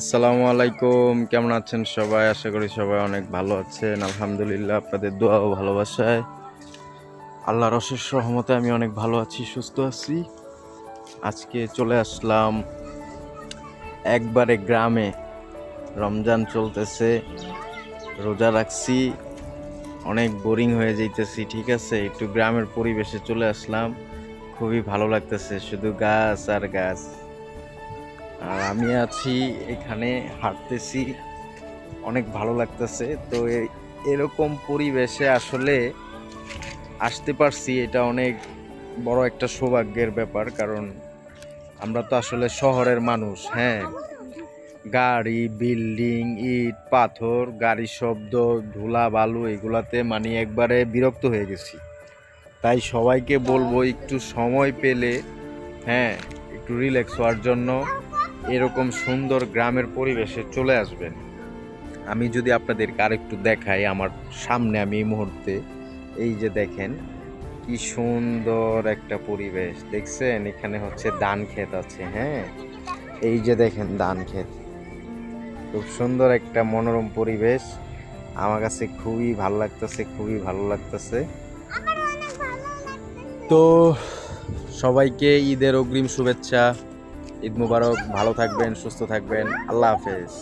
আসসালামু আলাইকুম, কেমন আছেন সবাই? আশা করি সবাই অনেক ভালো আছেন। আলহামদুলিল্লাহ, আপনাদের দোয়া ও ভালোবাসায় আল্লাহর অশেষ রহমতে আমি অনেক ভালো আছি, সুস্থ আছি। আজকে চলে আসলাম একবারে গ্রামে। রমজান চলতেছে, রোজা রাখছি, অনেক বোরিং হয়ে যাইতেছি। ঠিক আছে, একটু গ্রামের পরিবেশে চলে আসলাম, খুবই ভালো লাগতেছে, শুধু গাছ আর গাছ। আর আমি আছি এখানে, হাঁটতেছি, অনেক ভালো লাগতেছে। তো এরকম পরিবেশে আসলে আসতে পারছি, এটা অনেক বড় একটা সৌভাগ্যের ব্যাপার। কারণ আমরা তো আসলে শহরের মানুষ। হ্যাঁ, গাড়ি, বিল্ডিং, ইট পাথর, গাড়ির শব্দ, ধুলা বালু, এগুলাতে মানে একবারে বিরক্ত হয়ে গেছি। তাই সবাইকে বলবো একটু সময় পেলে, হ্যাঁ, একটু রিল্যাক্স হওয়ার জন্য এরকম সুন্দর গ্রামের পরিবেশে চলে আসবেন। আমি যদি আপনাদেরকে আরেকটু দেখাই, আমার সামনে আমি এই মুহূর্তে, এই যে দেখেন কি সুন্দর একটা পরিবেশ দেখছেন। এখানে হচ্ছে ধান ক্ষেত আছে। হ্যাঁ, এই যে দেখেন ধান ক্ষেত, খুব সুন্দর একটা মনোরম পরিবেশ। আমার কাছে খুবই ভালো লাগতেছে, খুবই ভালো লাগতেছে। তো সবাইকে ঈদের অগ্রিম শুভেচ্ছা। ঈদ মুবারক, ভালো থাকবেন, সুস্থ থাকবেন, আল্লাহ হাফেজ।